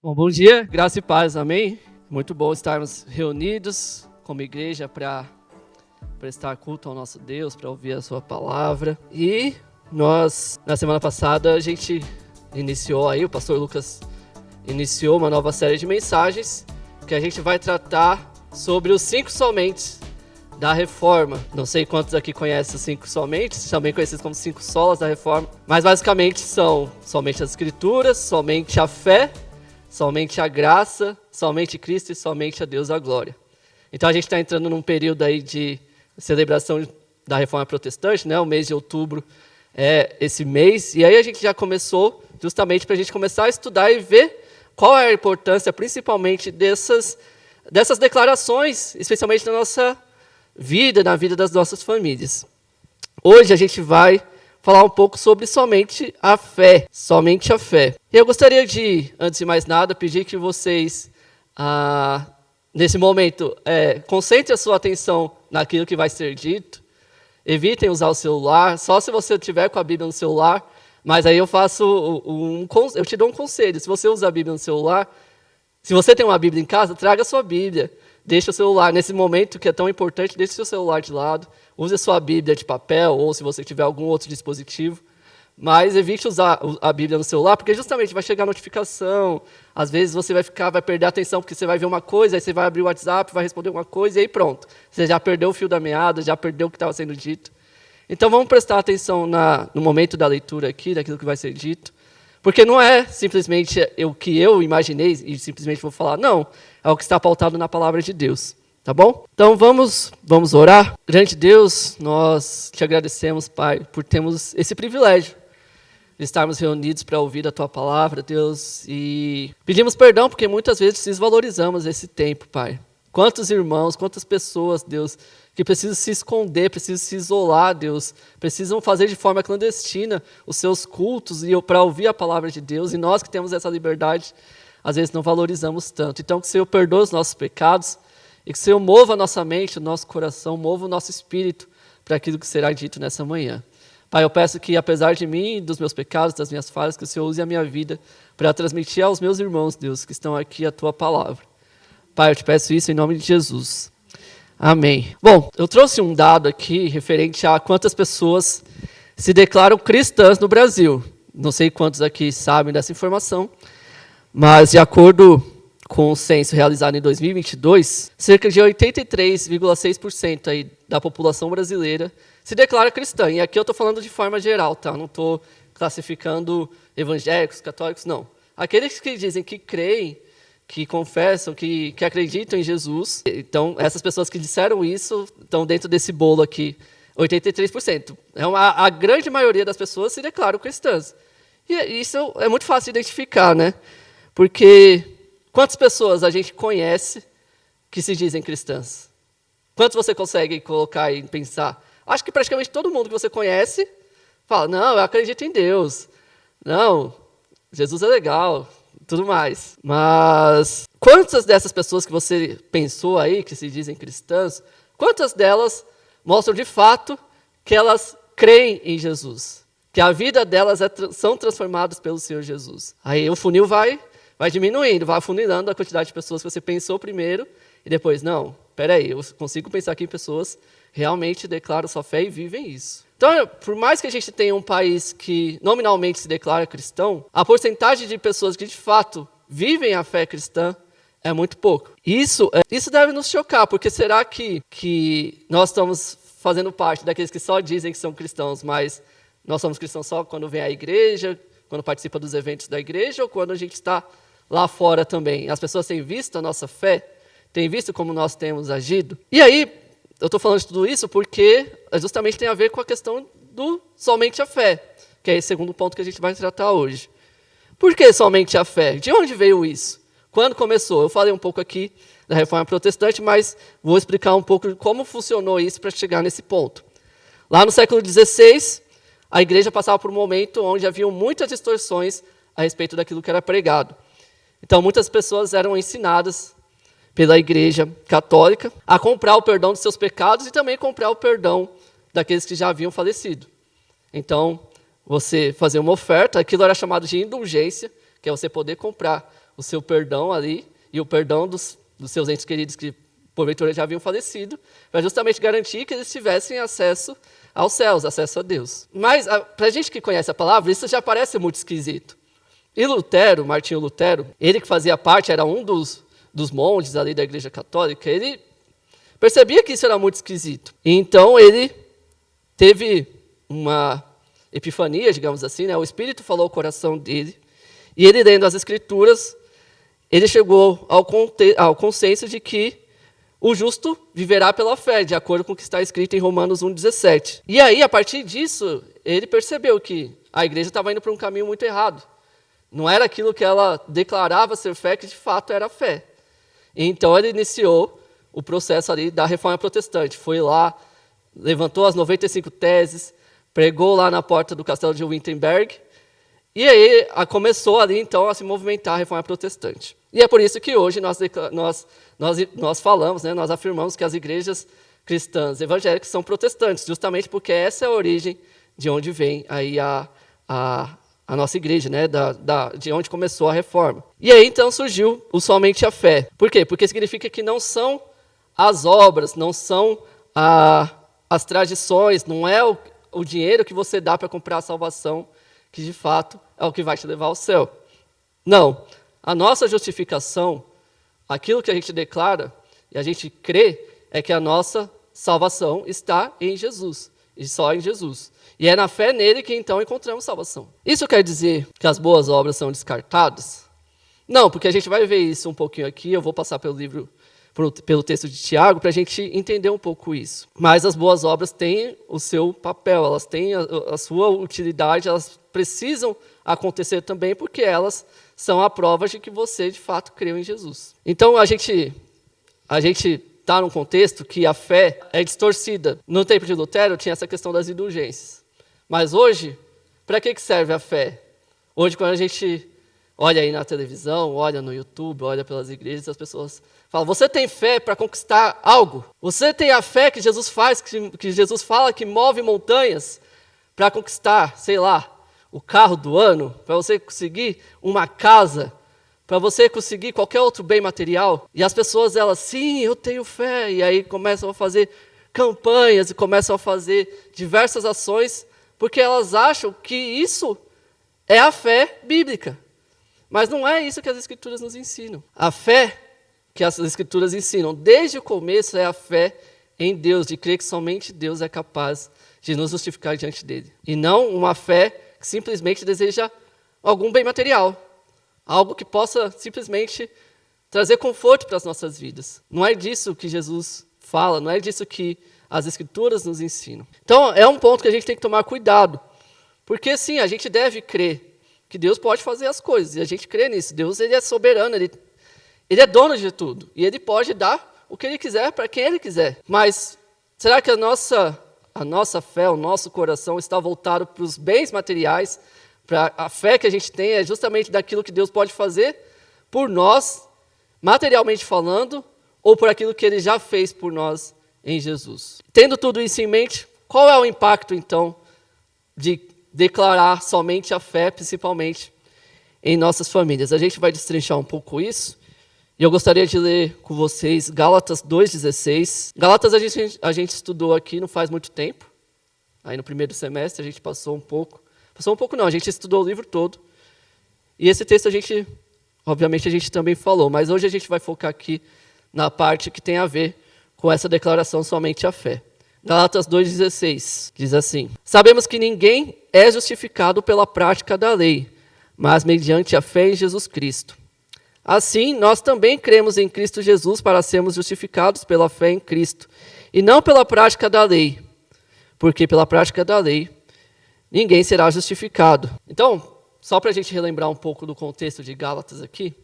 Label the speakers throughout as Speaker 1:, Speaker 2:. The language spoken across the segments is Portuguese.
Speaker 1: Bom dia, graça e paz, amém? Muito bom estarmos reunidos como igreja para prestar culto ao nosso Deus, para ouvir a sua palavra. E nós, na semana passada, a gente iniciou aí, o pastor Lucas iniciou uma nova série de mensagens que a gente vai tratar sobre os 5 somente da Reforma. Não sei quantos aqui conhecem os 5 somente, também conhecidos como 5 solas da Reforma, mas basicamente são somente as Escrituras, somente a fé, somente a graça, somente Cristo e somente a Deus a glória. Então a gente está entrando num período aí de celebração da Reforma Protestante, né? O mês de outubro é esse mês, e aí a gente já começou justamente para a gente começar a estudar e ver qual é a importância principalmente dessas declarações, especialmente na nossa vida, na vida das nossas famílias. Hoje a gente vai falar um pouco sobre somente a fé. Somente a fé. E eu gostaria de, antes de mais nada, pedir que vocês, nesse momento, concentrem a sua atenção naquilo que vai ser dito. Evitem usar o celular, só se você tiver com a Bíblia no celular. Mas aí eu eu te dou um conselho. Se você usa a Bíblia no celular, se você tem uma Bíblia em casa, traga a sua Bíblia. Deixa o celular, nesse momento que é tão importante, deixe o seu celular de lado. Use a sua Bíblia de papel, ou se você tiver algum outro dispositivo. Mas evite usar a Bíblia no celular, porque justamente vai chegar a notificação. Às vezes você vai perder a atenção, porque você vai ver uma coisa, aí você vai abrir o WhatsApp, vai responder uma coisa, e aí pronto. Você já perdeu o fio da meada, já perdeu o que estava sendo dito. Então vamos prestar atenção no momento da leitura aqui, daquilo que vai ser dito. Porque não é simplesmente o que eu imaginei e simplesmente vou falar, não. É o que está pautado na palavra de Deus. Tá bom? Então vamos orar. Grande Deus, nós te agradecemos, Pai, por termos esse privilégio de estarmos reunidos para ouvir a Tua palavra, Deus. E pedimos perdão porque muitas vezes desvalorizamos esse tempo, Pai. Quantos irmãos, quantas pessoas, Deus, que precisam se esconder, precisam se isolar, Deus, precisam fazer de forma clandestina os seus cultos para ouvir a palavra de Deus, e nós que temos essa liberdade, às vezes não valorizamos tanto. Então que o Senhor perdoe os nossos pecados, e que o Senhor mova a nossa mente, o nosso coração, mova o nosso espírito para aquilo que será dito nessa manhã. Pai, eu peço que, apesar de mim, dos meus pecados, das minhas falhas, que o Senhor use a minha vida para transmitir aos meus irmãos, Deus, que estão aqui a Tua palavra. Pai, eu te peço isso em nome de Jesus. Amém. Bom, eu trouxe um dado aqui referente a quantas pessoas se declaram cristãs no Brasil. Não sei quantos aqui sabem dessa informação, mas de acordo com o censo realizado em 2022, cerca de 83,6% aí da população brasileira se declara cristã. E aqui eu estou falando de forma geral, tá? Não estou classificando evangélicos, católicos, não. Aqueles que dizem que creem, que confessam, que acreditam em Jesus. Então, essas pessoas que disseram isso estão dentro desse bolo aqui, 83%. A grande maioria das pessoas se declaram cristãs. E isso é muito fácil de identificar, né? Porque quantas pessoas a gente conhece que se dizem cristãs? Quantos você consegue colocar e pensar? Acho que praticamente todo mundo que você conhece fala, não, eu acredito em Deus. Não, Jesus é legal. Tudo mais. Mas quantas dessas pessoas que você pensou aí, que se dizem cristãs, quantas delas mostram de fato que elas creem em Jesus? Que a vida delas são transformadas pelo Senhor Jesus. Aí o funil vai diminuindo, vai afunilando a quantidade de pessoas que você pensou primeiro e depois, não, peraí, eu consigo pensar aqui em pessoas que realmente declaram sua fé e vivem isso. Então, por mais que a gente tenha um país que nominalmente se declara cristão, a porcentagem de pessoas que de fato vivem a fé cristã é muito pouco. Isso deve nos chocar, porque será que nós estamos fazendo parte daqueles que só dizem que são cristãos, mas nós somos cristãos só quando vem à igreja, quando participa dos eventos da igreja, ou quando a gente está lá fora também? As pessoas têm visto a nossa fé? Têm visto como nós temos agido? E aí, eu estou falando de tudo isso porque justamente tem a ver com a questão do somente a fé, que é esse segundo ponto que a gente vai tratar hoje. Por que somente a fé? De onde veio isso? Quando começou? Eu falei um pouco aqui da Reforma Protestante, mas vou explicar um pouco de como funcionou isso para chegar nesse ponto. Lá no século XVI, a igreja passava por um momento onde haviam muitas distorções a respeito daquilo que era pregado. Então, muitas pessoas eram ensinadas pela Igreja Católica a comprar o perdão dos seus pecados e também comprar o perdão daqueles que já haviam falecido. Então, você fazia uma oferta, aquilo era chamado de indulgência, que é você poder comprar o seu perdão ali e o perdão dos seus entes queridos que porventura já haviam falecido, para justamente garantir que eles tivessem acesso aos céus, acesso a Deus. Mas, para a gente que conhece a palavra, isso já parece muito esquisito. E Lutero, Martinho Lutero, ele que fazia parte, era um dos monges ali da Igreja Católica, ele percebia que isso era muito esquisito. E então ele teve uma epifania, digamos assim, né? O Espírito falou ao coração dele, e ele, lendo as Escrituras, ele chegou ao consenso de que o justo viverá pela fé, de acordo com o que está escrito em Romanos 1,17. E aí, a partir disso, ele percebeu que a igreja estava indo para um caminho muito errado. Não era aquilo que ela declarava ser fé, que de fato era fé. Então, ele iniciou o processo ali da reforma protestante. Foi lá, levantou as 95 teses, pregou lá na porta do castelo de Wittenberg, e aí começou ali, então, a se movimentar a reforma protestante. E é por isso que hoje nós falamos, né, nós afirmamos que as igrejas cristãs evangélicas são protestantes, justamente porque essa é a origem de onde vem aí a nossa igreja, né, de onde começou a reforma. E aí, então, surgiu o somente a fé. Por quê? Porque significa que não são as obras, não são as tradições, não é o dinheiro que você dá para comprar a salvação que, de fato, é o que vai te levar ao céu. Não. A nossa justificação, aquilo que a gente declara e a gente crê, é que a nossa salvação está em Jesus, e só em Jesus. E é na fé nele que, então, encontramos salvação. Isso quer dizer que as boas obras são descartadas? Não, porque a gente vai ver isso um pouquinho aqui, eu vou passar pelo texto de Tiago, para a gente entender um pouco isso. Mas as boas obras têm o seu papel, elas têm a sua utilidade, elas precisam acontecer também, porque elas são a prova de que você, de fato, creu em Jesus. Então, a gente está num contexto que a fé é distorcida. No tempo de Lutero, tinha essa questão das indulgências. Mas hoje, para que serve a fé? Hoje, quando a gente olha aí na televisão, olha no YouTube, olha pelas igrejas, as pessoas falam, você tem fé para conquistar algo? Você tem a fé que Jesus faz, que Jesus fala que move montanhas para conquistar, sei lá, o carro do ano, para você conseguir uma casa, para você conseguir qualquer outro bem material? E as pessoas, elas, sim, eu tenho fé, e aí começam a fazer campanhas e começam a fazer diversas ações, porque elas acham que isso é a fé bíblica. Mas não é isso que as Escrituras nos ensinam. A fé que as Escrituras ensinam desde o começo é a fé em Deus, de crer que somente Deus é capaz de nos justificar diante dele. E não uma fé que simplesmente deseja algum bem material, algo que possa simplesmente trazer conforto para as nossas vidas. Não é disso que Jesus fala, não é disso que as Escrituras nos ensinam. Então, é um ponto que a gente tem que tomar cuidado, porque sim, a gente deve crer que Deus pode fazer as coisas, e a gente crê nisso. Deus, ele é soberano, ele é dono de tudo, e ele pode dar o que ele quiser para quem ele quiser. Mas será que a nossa fé, o nosso coração está voltado para os bens materiais, para a fé que a gente tem é justamente daquilo que Deus pode fazer por nós, materialmente falando, ou por aquilo que ele já fez por nós em Jesus? Tendo tudo isso em mente, qual é o impacto, então, de declarar somente a fé, principalmente em nossas famílias? A gente vai destrinchar um pouco isso, e eu gostaria de ler com vocês Gálatas 2,16. Gálatas a gente estudou aqui não faz muito tempo. Aí no primeiro semestre a gente passou um pouco não, a gente estudou o livro todo. E esse texto obviamente a gente também falou, mas hoje a gente vai focar aqui na parte que tem a ver com essa declaração somente a fé. Gálatas 2,16 diz assim: sabemos que ninguém é justificado pela prática da lei, mas mediante a fé em Jesus Cristo. Assim, nós também cremos em Cristo Jesus para sermos justificados pela fé em Cristo, e não pela prática da lei, porque pela prática da lei ninguém será justificado. Então, só para a gente relembrar um pouco do contexto de Gálatas aqui,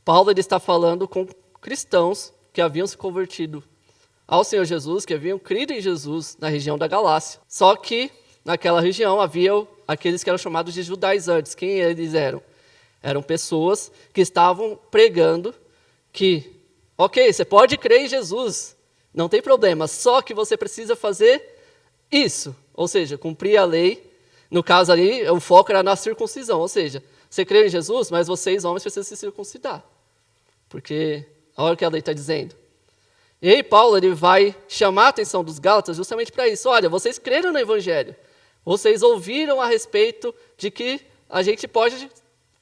Speaker 1: Paulo ele está falando com cristãos que haviam se convertido ao Senhor Jesus, que haviam crido em Jesus na região da Galácia. Só que naquela região havia aqueles que eram chamados de judaizantes. Quem eles eram? Eram pessoas que estavam pregando que, ok, você pode crer em Jesus, não tem problema, só que você precisa fazer isso, ou seja, cumprir a lei. No caso ali, o foco era na circuncisão, ou seja, você crê em Jesus, mas vocês, homens, precisam se circuncidar. Porque olha o que a lei está dizendo. E aí Paulo ele vai chamar a atenção dos Gálatas justamente para isso. Olha, vocês creram no Evangelho. Vocês ouviram a respeito de que a gente pode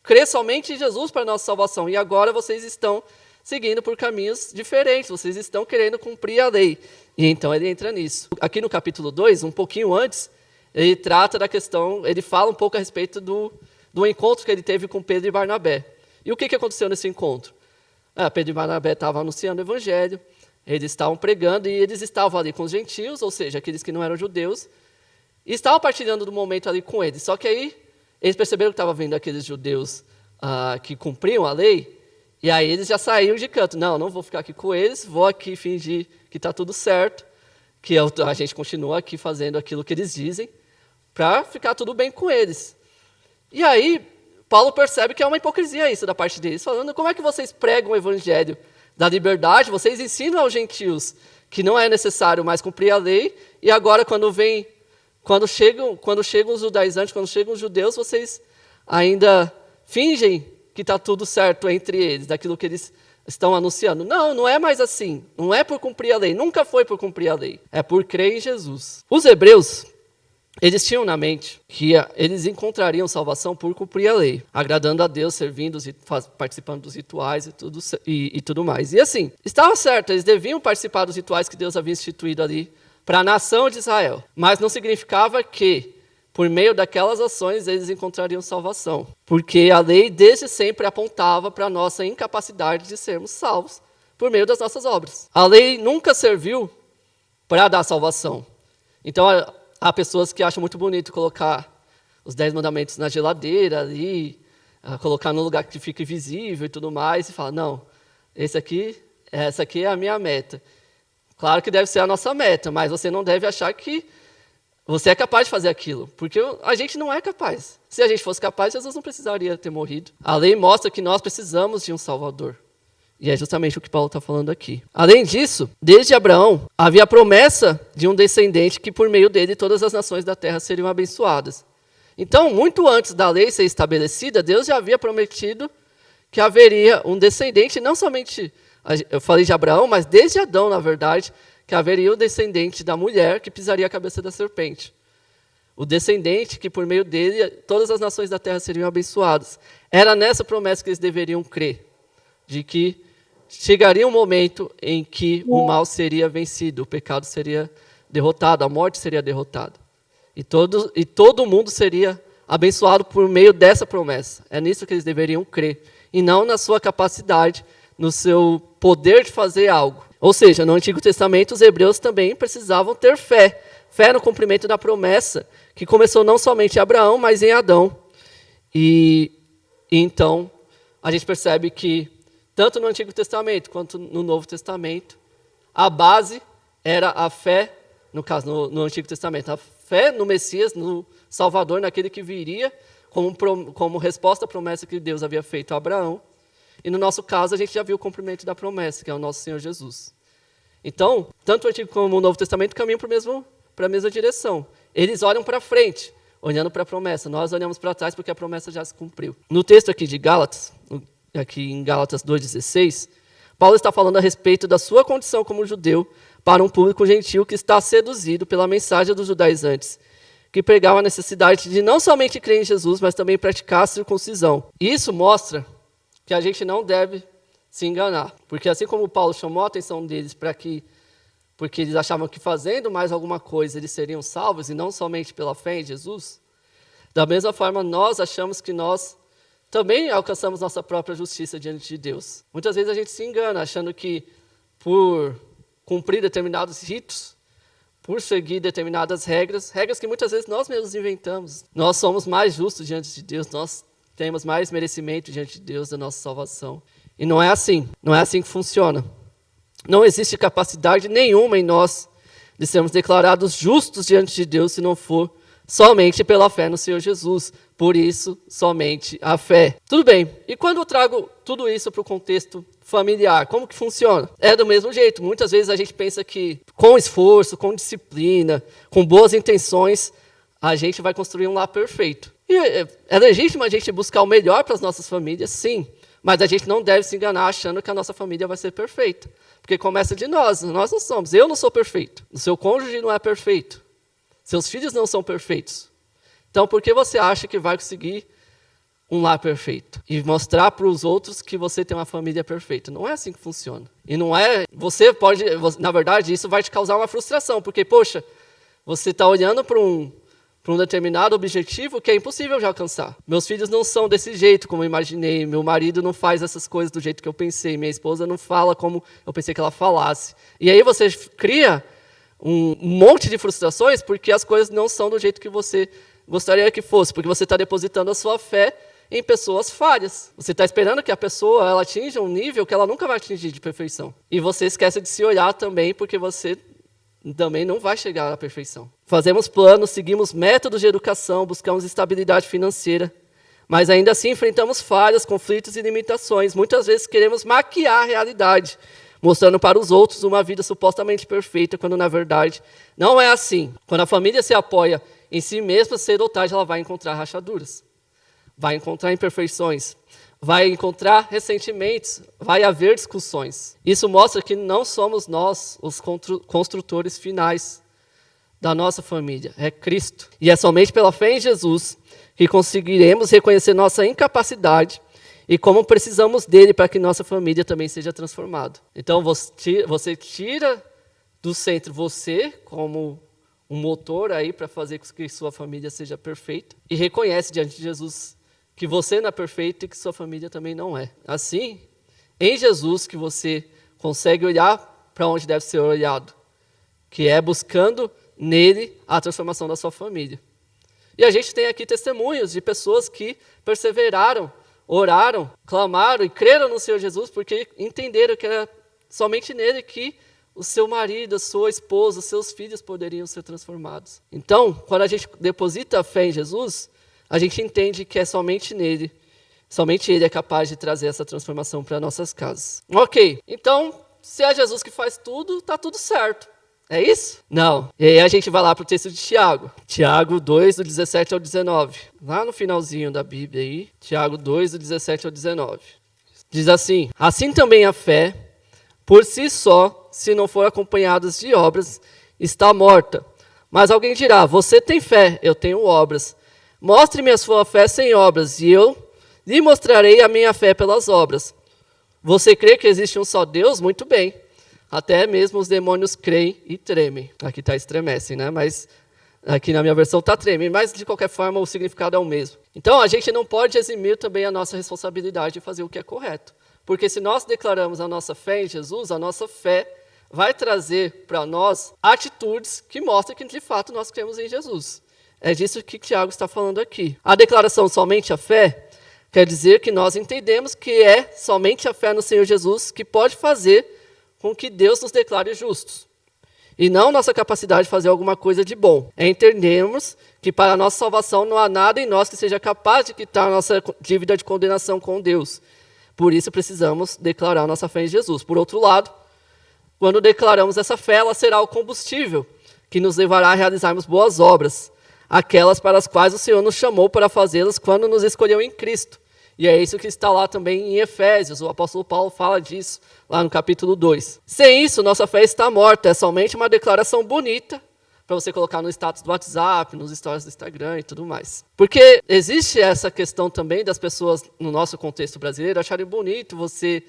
Speaker 1: crer somente em Jesus para a nossa salvação. E agora vocês estão seguindo por caminhos diferentes. Vocês estão querendo cumprir a lei. E então ele entra nisso. Aqui no capítulo 2, um pouquinho antes, ele trata da questão, ele fala um pouco a respeito do encontro que ele teve com Pedro e Barnabé. E o que aconteceu nesse encontro? Pedro e Barnabé estavam anunciando o Evangelho, eles estavam pregando e eles estavam ali com os gentios, ou seja, aqueles que não eram judeus, e estavam partilhando do momento ali com eles. Só que aí eles perceberam que estavam vindo aqueles judeus que cumpriam a lei, e aí eles já saíram de canto. Não vou ficar aqui com eles, vou aqui fingir que está tudo certo, que a gente continua aqui fazendo aquilo que eles dizem, para ficar tudo bem com eles. E aí, Paulo percebe que é uma hipocrisia isso da parte deles, falando como é que vocês pregam o evangelho da liberdade, vocês ensinam aos gentios que não é necessário mais cumprir a lei, e agora quando chegam os judaizantes, quando chegam os judeus, vocês ainda fingem que está tudo certo entre eles, daquilo que eles estão anunciando. Não é mais assim, não é por cumprir a lei, nunca foi por cumprir a lei, é por crer em Jesus. Os hebreus, eles tinham na mente que eles encontrariam salvação por cumprir a lei, agradando a Deus, servindo, participando dos rituais e tudo mais. E assim, estava certo, eles deviam participar dos rituais que Deus havia instituído ali para a nação de Israel. Mas não significava que, por meio daquelas ações, eles encontrariam salvação. Porque a lei desde sempre apontava para a nossa incapacidade de sermos salvos por meio das nossas obras. A lei nunca serviu para dar salvação. Então, há pessoas que acham muito bonito colocar os 10 mandamentos na geladeira ali, colocar num lugar que fique visível e tudo mais, e falar, não, essa aqui é a minha meta. Claro que deve ser a nossa meta, mas você não deve achar que você é capaz de fazer aquilo, porque a gente não é capaz. Se a gente fosse capaz, Jesus não precisaria ter morrido. A lei mostra que nós precisamos de um Salvador. E é justamente o que Paulo está falando aqui. Além disso, desde Abraão, havia a promessa de um descendente que por meio dele todas as nações da terra seriam abençoadas. Então, muito antes da lei ser estabelecida, Deus já havia prometido que haveria um descendente, não somente, eu falei de Abraão, mas desde Adão, na verdade, que haveria o descendente da mulher que pisaria a cabeça da serpente. O descendente que por meio dele todas as nações da terra seriam abençoadas. Era nessa promessa que eles deveriam crer, de que chegaria um momento em que o mal seria vencido, o pecado seria derrotado, a morte seria derrotada. E todo mundo seria abençoado por meio dessa promessa. É nisso que eles deveriam crer. E não na sua capacidade, no seu poder de fazer algo. Ou seja, no Antigo Testamento, os hebreus também precisavam ter fé. Fé no cumprimento da promessa, que começou não somente em Abraão, mas em Adão. E então, a gente percebe que tanto no Antigo Testamento quanto no Novo Testamento, a base era a fé, no caso no Antigo Testamento, a fé no Messias, no Salvador, naquele que viria como resposta à promessa que Deus havia feito a Abraão. E no nosso caso, a gente já viu o cumprimento da promessa, que é o nosso Senhor Jesus. Então, tanto o Antigo como o Novo Testamento caminham para a mesma direção. Eles olham para frente, olhando para a promessa. Nós olhamos para trás porque a promessa já se cumpriu. No texto aqui de Gálatas, aqui em Gálatas 2,16, Paulo está falando a respeito da sua condição como judeu para um público gentil que está seduzido pela mensagem dos judaizantes, que pregava a necessidade de não somente crer em Jesus, mas também praticar a circuncisão. Isso mostra que a gente não deve se enganar, porque assim como Paulo chamou a atenção deles porque eles achavam que fazendo mais alguma coisa eles seriam salvos, e não somente pela fé em Jesus, da mesma forma nós achamos que nós também alcançamos nossa própria justiça diante de Deus. Muitas vezes a gente se engana, achando que por cumprir determinados ritos, por seguir determinadas regras que muitas vezes nós mesmos inventamos, nós somos mais justos diante de Deus, nós temos mais merecimento diante de Deus da nossa salvação. E não é assim que funciona. Não existe capacidade nenhuma em nós de sermos declarados justos diante de Deus se não for somente pela fé no Senhor Jesus. Por isso, somente a fé. Tudo bem, e quando eu trago tudo isso para o contexto familiar, como que funciona? É do mesmo jeito. Muitas vezes a gente pensa que com esforço, com disciplina, com boas intenções, a gente vai construir um lar perfeito. E é legítimo a gente buscar o melhor para as nossas famílias, sim. Mas a gente não deve se enganar achando que a nossa família vai ser perfeita. Porque começa de nós não somos. Eu não sou perfeito. O seu cônjuge não é perfeito. Seus filhos não são perfeitos. Então, por que você acha que vai conseguir um lar perfeito? E mostrar para os outros que você tem uma família perfeita. Não é assim que funciona. E não é... na verdade, isso vai te causar uma frustração. Porque, poxa, você está olhando para um determinado objetivo que é impossível de alcançar. Meus filhos não são desse jeito como eu imaginei, meu marido não faz essas coisas do jeito que eu pensei, minha esposa não fala como eu pensei que ela falasse. E aí você cria um monte de frustrações porque as coisas não são do jeito que você gostaria que fosse, porque você está depositando a sua fé em pessoas falhas. Você está esperando que a pessoa ela atinja um nível que ela nunca vai atingir de perfeição. E você esquece de se olhar também porque você também não vai chegar à perfeição. Fazemos planos, seguimos métodos de educação, buscamos estabilidade financeira, mas ainda assim enfrentamos falhas, conflitos e limitações. Muitas vezes queremos maquiar a realidade, mostrando para os outros uma vida supostamente perfeita, quando na verdade não é assim. Quando a família se apoia em si mesma, cedo ou tarde ela vai encontrar rachaduras, vai encontrar imperfeições, vai encontrar ressentimentos, vai haver discussões. Isso mostra que não somos nós os construtores finais da nossa família, é Cristo. E é somente pela fé em Jesus que conseguiremos reconhecer nossa incapacidade e como precisamos dele para que nossa família também seja transformada. Então você tira do centro você como um motor aí para fazer com que sua família seja perfeita e reconhece diante de Jesus que você não é perfeito e que sua família também não é. Assim, em Jesus que você consegue olhar para onde deve ser olhado, que é buscando nele a transformação da sua família. E a gente tem aqui testemunhos de pessoas que perseveraram, oraram, clamaram e creram no Senhor Jesus porque entenderam que era somente nele que o seu marido, a sua esposa, os seus filhos poderiam ser transformados. Então, quando a gente deposita a fé em Jesus, a gente entende que é somente nele, somente ele é capaz de trazer essa transformação para nossas casas. Ok, então, se é Jesus que faz tudo, está tudo certo. É isso? Não. E aí a gente vai lá para o texto de Tiago. Tiago 2, do 17 ao 19. Lá no finalzinho da Bíblia aí. Tiago 2, do 17 ao 19. Diz assim: assim também a fé, por si só, se não for acompanhada de obras, está morta. Mas alguém dirá, você tem fé, eu tenho obras. Mostre-me a sua fé sem obras, e eu lhe mostrarei a minha fé pelas obras. Você crê que existe um só Deus? Muito bem. Até mesmo os demônios creem e tremem. Aqui está estremecem, né? Mas aqui na minha versão está tremem. Mas, de qualquer forma, o significado é o mesmo. Então, a gente não pode eximir também a nossa responsabilidade de fazer o que é correto. Porque se nós declaramos a nossa fé em Jesus, a nossa fé vai trazer para nós atitudes que mostram que, de fato, nós cremos em Jesus. É disso que Tiago está falando aqui. A declaração somente a fé quer dizer que nós entendemos que é somente a fé no Senhor Jesus que pode fazer com que Deus nos declare justos. E não nossa capacidade de fazer alguma coisa de bom. É entendermos que para a nossa salvação não há nada em nós que seja capaz de quitar a nossa dívida de condenação com Deus. Por isso precisamos declarar a nossa fé em Jesus. Por outro lado, quando declaramos essa fé, ela será o combustível que nos levará a realizarmos boas obras, aquelas para as quais o Senhor nos chamou para fazê-las quando nos escolheu em Cristo. E é isso que está lá também em Efésios, o apóstolo Paulo fala disso, lá no capítulo 2. Sem isso, nossa fé está morta, é somente uma declaração bonita, para você colocar no status do WhatsApp, nos stories do Instagram e tudo mais. Porque existe essa questão também das pessoas, no nosso contexto brasileiro, acharem bonito você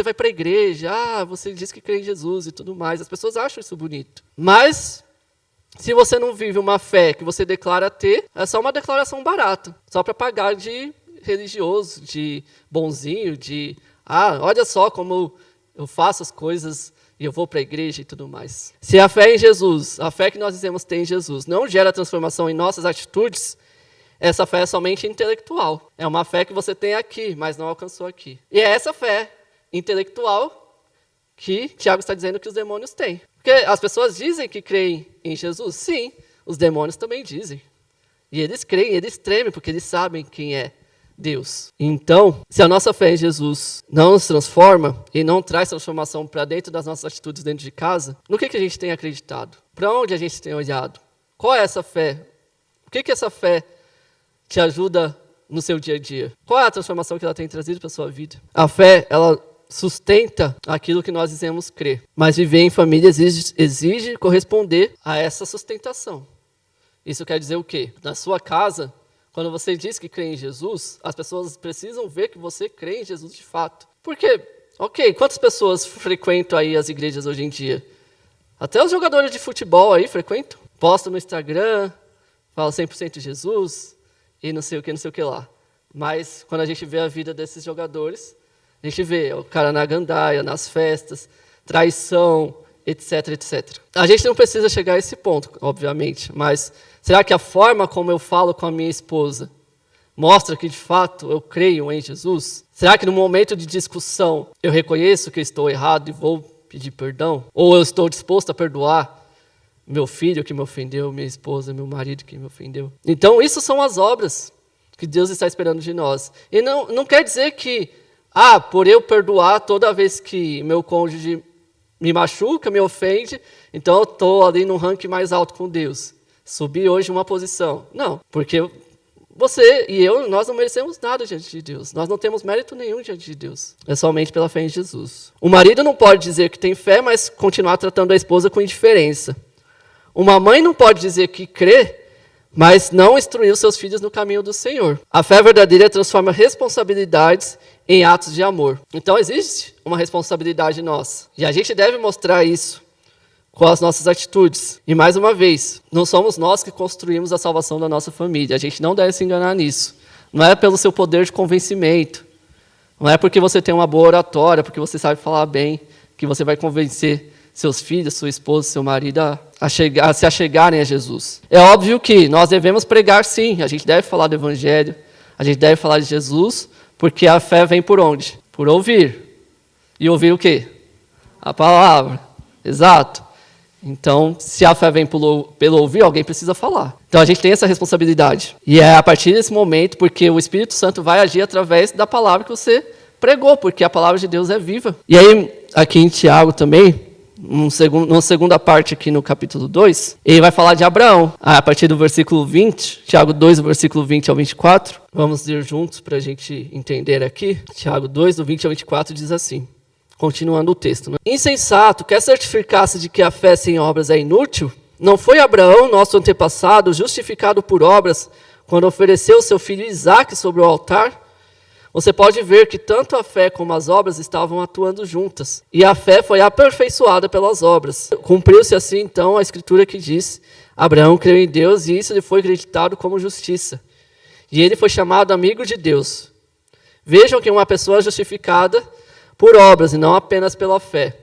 Speaker 1: vai para a igreja, você diz que crê em Jesus e tudo mais. As pessoas acham isso bonito. Mas, se você não vive uma fé que você declara ter, é só uma declaração barata. Só para pagar de religioso, de bonzinho, de olha só como eu faço as coisas e eu vou para a igreja e tudo mais. Se a fé em Jesus, a fé que nós dizemos ter em Jesus, não gera transformação em nossas atitudes, essa fé é somente intelectual. É uma fé que você tem aqui, mas não alcançou aqui. E é essa fé intelectual que Tiago está dizendo que os demônios têm. Porque as pessoas dizem que creem em Jesus. Sim, os demônios também dizem. E eles creem, eles tremem, porque eles sabem quem é Deus. Então, se a nossa fé em Jesus não nos transforma e não traz transformação para dentro das nossas atitudes dentro de casa, no que a gente tem acreditado? Para onde a gente tem olhado? Qual é essa fé? O que essa fé te ajuda no seu dia a dia? Qual é a transformação que ela tem trazido para a sua vida? A fé, ela sustenta aquilo que nós dizemos crer. Mas viver em família exige corresponder a essa sustentação. Isso quer dizer o quê? Na sua casa, quando você diz que crê em Jesus, as pessoas precisam ver que você crê em Jesus de fato. Porque, quantas pessoas frequentam aí as igrejas hoje em dia? Até os jogadores de futebol aí frequentam. Postam no Instagram, falam 100% Jesus e não sei o que lá. Mas quando a gente vê a vida desses jogadores, a gente vê o cara na gandaia, nas festas, traição, etc, etc. A gente não precisa chegar a esse ponto, obviamente, mas será que a forma como eu falo com a minha esposa mostra que, de fato, eu creio em Jesus? Será que no momento de discussão eu reconheço que eu estou errado e vou pedir perdão? Ou eu estou disposto a perdoar meu filho que me ofendeu, minha esposa, meu marido que me ofendeu? Então, isso são as obras que Deus está esperando de nós. E não quer dizer que, por eu perdoar toda vez que meu cônjuge me machuca, me ofende, então eu estou ali num ranking mais alto com Deus. Subi hoje uma posição. Não, porque você e eu, nós não merecemos nada diante de Deus. Nós não temos mérito nenhum diante de Deus. É somente pela fé em Jesus. O marido não pode dizer que tem fé, mas continuar tratando a esposa com indiferença. Uma mãe não pode dizer que crê, mas não instruir os seus filhos no caminho do Senhor. A fé verdadeira transforma responsabilidades em atos de amor. Então existe uma responsabilidade nossa. E a gente deve mostrar isso com as nossas atitudes. E mais uma vez, não somos nós que construímos a salvação da nossa família. A gente não deve se enganar nisso. Não é pelo seu poder de convencimento. Não é porque você tem uma boa oratória, porque você sabe falar bem, que você vai convencer seus filhos, sua esposa, seu marido a se achegarem a Jesus. É óbvio que nós devemos pregar sim. A gente deve falar do Evangelho. A gente deve falar de Jesus, porque a fé vem por onde? Por ouvir. E ouvir o quê? A palavra. Exato. Então, se a fé vem pelo ouvir, alguém precisa falar. Então, a gente tem essa responsabilidade. E é a partir desse momento, porque o Espírito Santo vai agir através da palavra que você pregou, porque a palavra de Deus é viva. E aí, aqui em Tiago também, numa segunda parte aqui no capítulo 2, ele vai falar de Abraão. A partir do versículo 20, Tiago 2, do versículo 20 ao 24. Vamos ler juntos para a gente entender aqui. Tiago 2, do 20 ao 24, diz assim. Continuando o texto. Insensato, quer certificar-se de que a fé sem obras é inútil? Não foi Abraão, nosso antepassado, justificado por obras, quando ofereceu seu filho Isaque sobre o altar? Você pode ver que tanto a fé como as obras estavam atuando juntas. E a fé foi aperfeiçoada pelas obras. Cumpriu-se assim, então, a escritura que diz: Abraão creu em Deus e isso lhe foi acreditado como justiça. E ele foi chamado amigo de Deus. Vejam que uma pessoa justificada por obras e não apenas pela fé.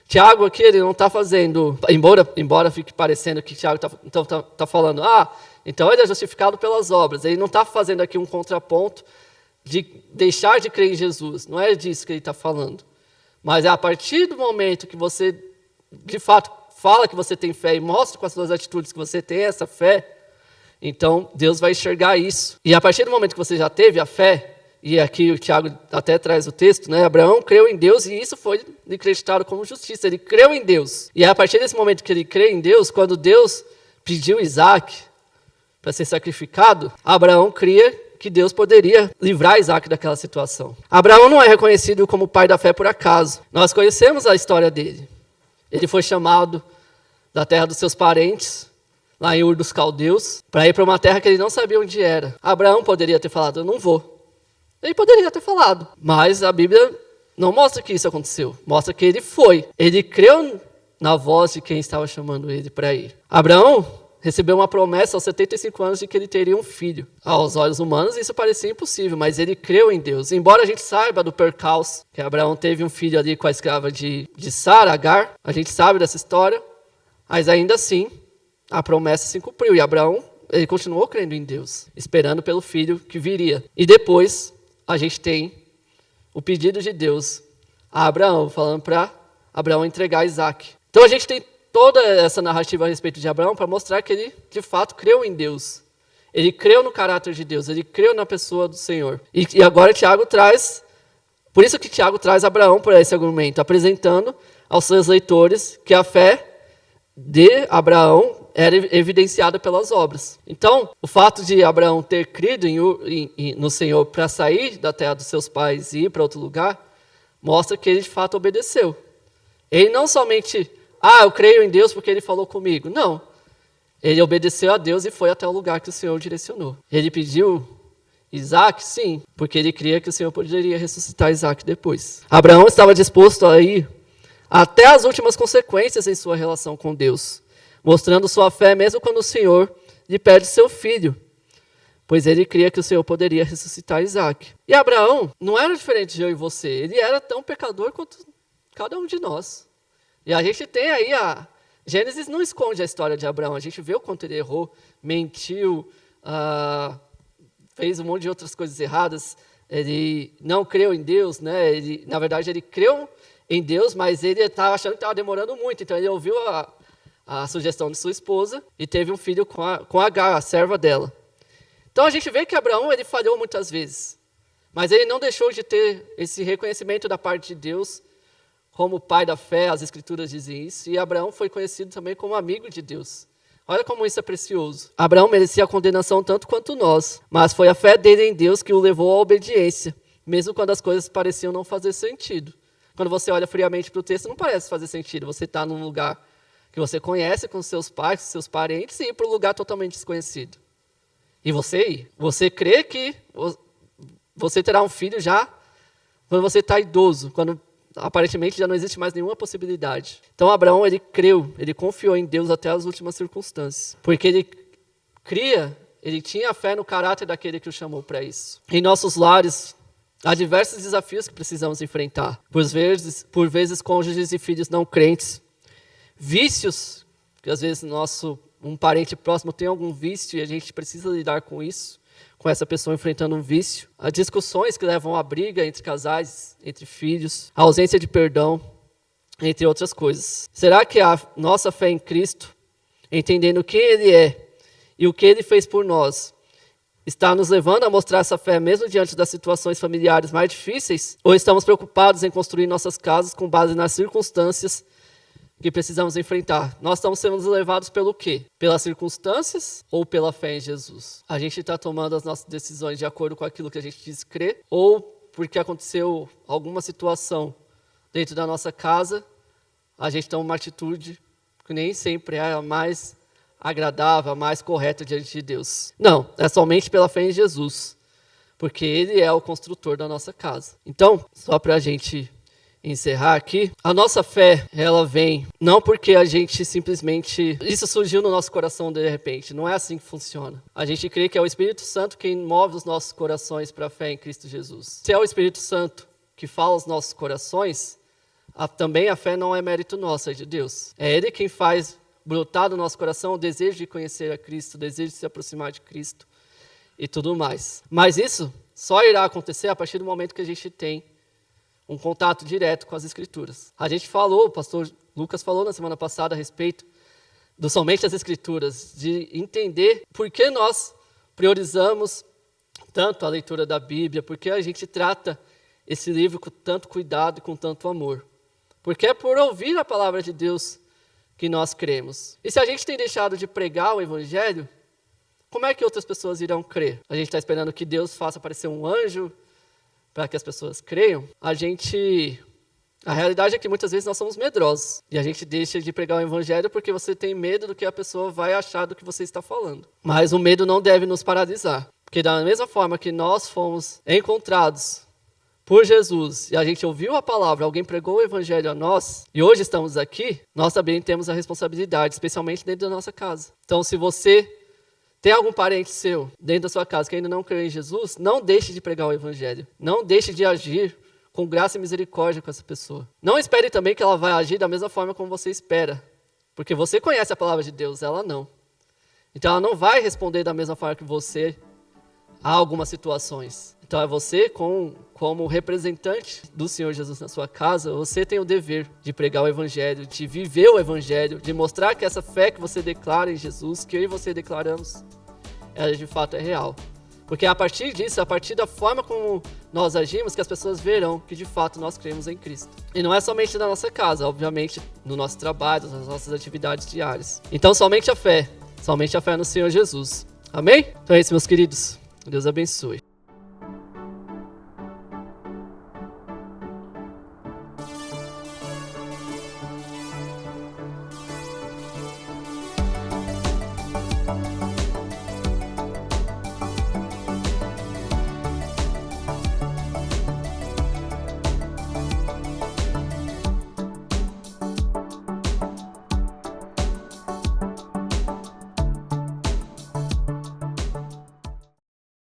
Speaker 1: Tiago aqui, ele não está fazendo, embora fique parecendo que Tiago está falando, então ele é justificado pelas obras. Ele não está fazendo aqui um contraponto de deixar de crer em Jesus. Não é disso que ele está falando. Mas é a partir do momento que você, de fato, fala que você tem fé e mostra com as suas atitudes que você tem essa fé, então Deus vai enxergar isso. E a partir do momento que você já teve a fé, e aqui o Tiago até traz o texto, Abraão creu em Deus e isso foi acreditado como justiça. Ele creu em Deus. E a partir desse momento que ele crê em Deus, quando Deus pediu Isaque para ser sacrificado, Abraão cria que Deus poderia livrar Isaque daquela situação. Abraão não é reconhecido como pai da fé por acaso. Nós conhecemos a história dele. Ele foi chamado da terra dos seus parentes, lá em Ur dos Caldeus, para ir para uma terra que ele não sabia onde era. Abraão poderia ter falado, eu não vou. Ele poderia ter falado, mas a Bíblia não mostra que isso aconteceu. Mostra que ele foi. Ele creu na voz de quem estava chamando ele para ir. Abraão recebeu uma promessa aos 75 anos de que ele teria um filho. Aos olhos humanos isso parecia impossível, mas ele creu em Deus. Embora a gente saiba do percalço, que Abraão teve um filho ali com a escrava de Sara, Agar, a gente sabe dessa história, mas ainda assim a promessa se cumpriu. E Abraão, ele continuou crendo em Deus, esperando pelo filho que viria. E depois a gente tem o pedido de Deus a Abraão, falando para Abraão entregar Isaque. Então a gente tem toda essa narrativa a respeito de Abraão para mostrar que ele, de fato, creu em Deus. Ele creu no caráter de Deus, ele creu na pessoa do Senhor. E agora Tiago traz, por isso que Tiago traz Abraão para esse argumento, apresentando aos seus leitores que a fé de Abraão era evidenciada pelas obras. Então, o fato de Abraão ter crido no Senhor para sair da terra dos seus pais e ir para outro lugar, mostra que ele de fato obedeceu. Ele não somente, eu creio em Deus porque ele falou comigo. Não. Ele obedeceu a Deus e foi até o lugar que o Senhor direcionou. Ele pediu Isaac, sim, porque ele cria que o Senhor poderia ressuscitar Isaac depois. Abraão estava disposto a ir até as últimas consequências em sua relação com Deus, mostrando sua fé mesmo quando o Senhor lhe pede seu filho, pois ele cria que o Senhor poderia ressuscitar Isaac. E Abraão não era diferente de eu e você, ele era tão pecador quanto cada um de nós. E a gente tem aí Gênesis não esconde a história de Abraão, a gente vê o quanto ele errou, mentiu, fez um monte de outras coisas erradas, ele não creu em Deus, né? Na verdade, ele creu em Deus, mas ele estava achando que estava demorando muito, então ele ouviu a sugestão de sua esposa e teve um filho com Agar, a serva dela. Então a gente vê que Abraão ele falhou muitas vezes, mas ele não deixou de ter esse reconhecimento da parte de Deus como pai da fé, as escrituras dizem isso, e Abraão foi conhecido também como amigo de Deus. Olha como isso é precioso. Abraão merecia a condenação tanto quanto nós, mas foi a fé dele em Deus que o levou à obediência, mesmo quando as coisas pareciam não fazer sentido. Quando você olha friamente para o texto, não parece fazer sentido. Você está num lugar que você conhece com seus pais, com seus parentes, e ir para um lugar totalmente desconhecido. E você crê que você terá um filho já quando você está idoso, quando aparentemente já não existe mais nenhuma possibilidade. Então Abraão, ele creu, ele confiou em Deus até as últimas circunstâncias. Porque ele tinha fé no caráter daquele que o chamou para isso. Em nossos lares, há diversos desafios que precisamos enfrentar. Por vezes cônjuges e filhos não crentes. Vícios, que às vezes um parente próximo tem algum vício e a gente precisa lidar com isso, com essa pessoa enfrentando um vício. Há discussões que levam à briga entre casais, entre filhos, a ausência de perdão, entre outras coisas. Será que a nossa fé em Cristo, entendendo quem Ele é e o que Ele fez por nós, está nos levando a mostrar essa fé mesmo diante das situações familiares mais difíceis? Ou estamos preocupados em construir nossas casas com base nas circunstâncias que precisamos enfrentar? Nós estamos sendo levados pelo quê? Pelas circunstâncias ou pela fé em Jesus? A gente está tomando as nossas decisões de acordo com aquilo que a gente diz crer, ou porque aconteceu alguma situação dentro da nossa casa, a gente toma uma atitude que nem sempre é a mais agradável, a mais correta diante de Deus. Não, é somente pela fé em Jesus, porque Ele é o construtor da nossa casa. Então, só para a gente encerrar aqui, a nossa fé, ela vem não porque a gente simplesmente, isso surgiu no nosso coração de repente, não é assim que funciona. A gente crê que é o Espírito Santo quem move os nossos corações para a fé em Cristo Jesus. Se é o Espírito Santo que fala aos nossos corações, também a fé não é mérito nosso, é de Deus. É Ele quem faz brotar do nosso coração o desejo de conhecer a Cristo, o desejo de se aproximar de Cristo e tudo mais. Mas isso só irá acontecer a partir do momento que a gente tem um contato direto com as Escrituras. A gente falou, o pastor Lucas falou na semana passada a respeito do somente as Escrituras, de entender por que nós priorizamos tanto a leitura da Bíblia, por que a gente trata esse livro com tanto cuidado e com tanto amor. Porque é por ouvir a palavra de Deus que nós cremos. E se a gente tem deixado de pregar o Evangelho, como é que outras pessoas irão crer? A gente está esperando que Deus faça aparecer um anjo para que as pessoas creiam? A realidade é que muitas vezes nós somos medrosos. E a gente deixa de pregar o Evangelho porque você tem medo do que a pessoa vai achar do que você está falando. Mas o medo não deve nos paralisar. Porque da mesma forma que nós fomos encontrados por Jesus e a gente ouviu a palavra, alguém pregou o Evangelho a nós e hoje estamos aqui, nós também temos a responsabilidade, especialmente dentro da nossa casa. Então, se você tem algum parente seu dentro da sua casa que ainda não creu em Jesus, não deixe de pregar o Evangelho. Não deixe de agir com graça e misericórdia com essa pessoa. Não espere também que ela vai agir da mesma forma como você espera. Porque você conhece a palavra de Deus, ela não. Então ela não vai responder da mesma forma que você a algumas situações. Então é você, como representante do Senhor Jesus na sua casa, você tem o dever de pregar o Evangelho, de viver o Evangelho, de mostrar que essa fé que você declara em Jesus, que eu e você declaramos, ela de fato é real. Porque é a partir disso, a partir da forma como nós agimos, que as pessoas verão que de fato nós cremos em Cristo. E não é somente na nossa casa, obviamente, no nosso trabalho, nas nossas atividades diárias. Então, somente a fé no Senhor Jesus. Amém? Então é isso, meus queridos. Deus abençoe.